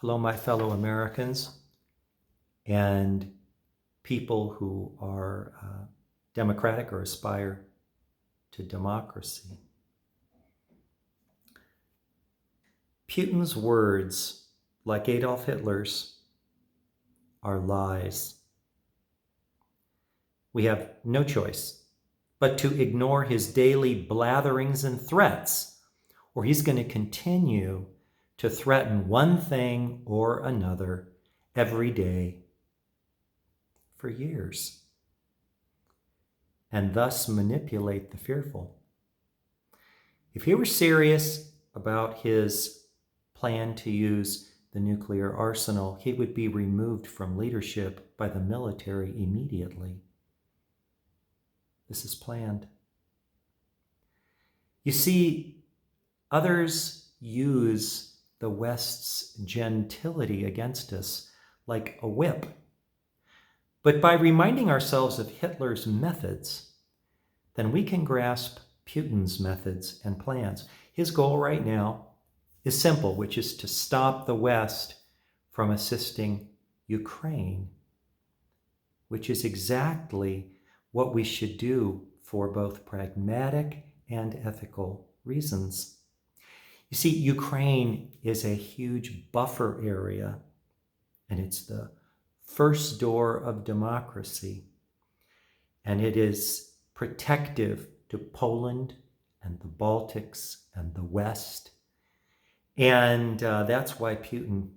Hello, my fellow Americans and people who are democratic or aspire to democracy. Putin's words, like Adolf Hitler's, are lies. We have no choice but to ignore his daily blatherings and threats, or he's going to continue to threaten one thing or another every day for years, and thus manipulate the fearful. If he were serious about his plan to use the nuclear arsenal, he would be removed from leadership by the military immediately. This is planned. You see, others use the West's gentility against us like a whip. But by reminding ourselves of Hitler's methods, then we can grasp Putin's methods and plans. His goal right now is simple, which is to stop the West from assisting Ukraine, which is exactly what we should do for both pragmatic and ethical reasons. You see, Ukraine is a huge buffer area, and it's the first door of democracy, and it is protective to Poland and the Baltics and the West, and that's why Putin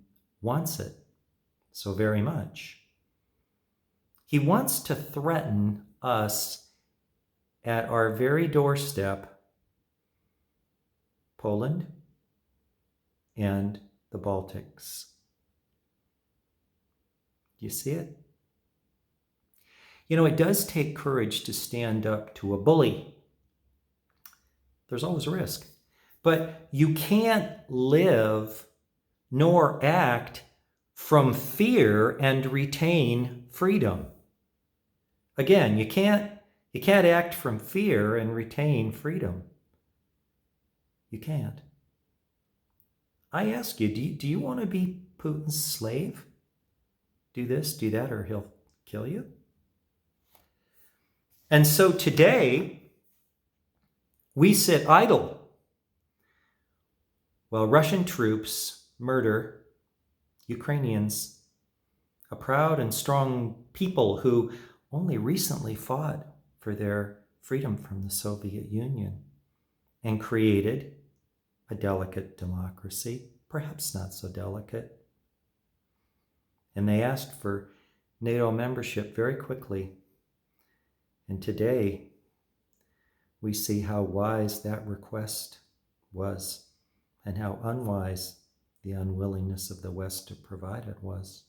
wants it so very much. He wants to threaten us at our very doorstep, Poland and the Baltics. Do you see it? You know, it does take courage to stand up to a bully. There's always a risk. But you can't live nor act from fear and retain freedom. Again, you can't act from fear and retain freedom. You can't. I ask you, do you want to be Putin's slave? Do this, do that, or he'll kill you? And so today, we sit idle while Russian troops murder Ukrainians, a proud and strong people who only recently fought for their freedom from the Soviet Union and created a delicate democracy, perhaps not so delicate. And they asked for NATO membership very quickly. And today, we see how wise that request was and how unwise the unwillingness of the West to provide it was.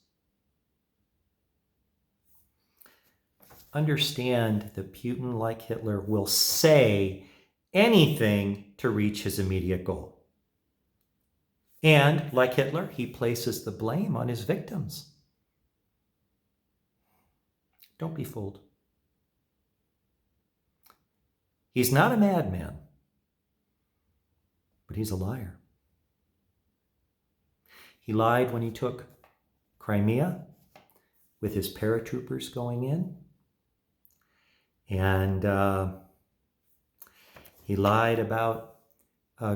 Understand that Putin, like Hitler, will say anything to reach his immediate goal. And, like Hitler, he places the blame on his victims. Don't be fooled. He's not a madman, but he's a liar. He lied when he took Crimea with his paratroopers going in. And he lied about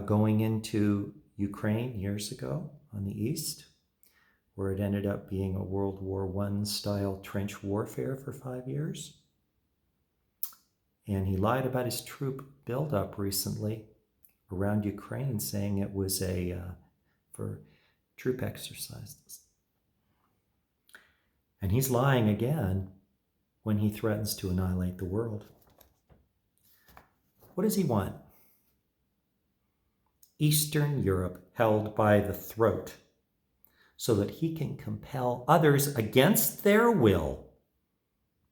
going into Ukraine years ago on the east, where it ended up being a World War I style trench warfare for 5 years. And he lied about his troop buildup recently around Ukraine, saying it was for troop exercises. And he's lying again when he threatens to annihilate the world. What does he want? Eastern Europe held by the throat so that he can compel others against their will,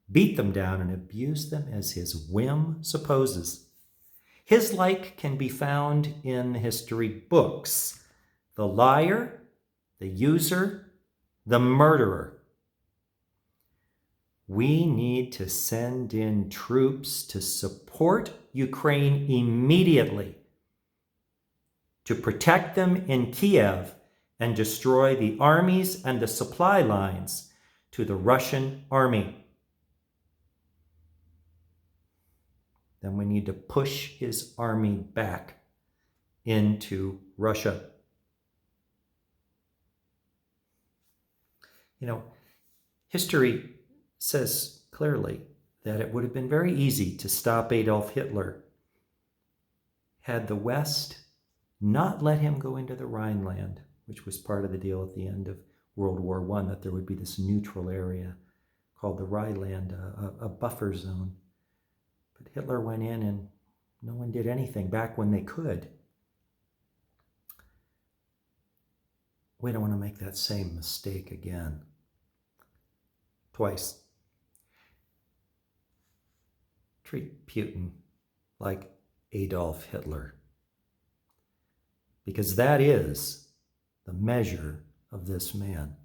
beat them down and abuse them as his whim supposes. His like can be found in history books. The liar, the user, the murderer. We need to send in troops to support Ukraine immediately, to protect them in Kiev and destroy the armies and the supply lines to the Russian army. Then we need to push his army back into Russia. You know, history says clearly that it would have been very easy to stop Adolf Hitler had the West not let him go into the Rhineland, which was part of the deal at the end of World War I, that there would be this neutral area called the Rhineland, a buffer zone. But Hitler went in and no one did anything back when they could. We don't want to make that same mistake again. Twice. Treat Putin like Adolf Hitler, because that is the measure of this man.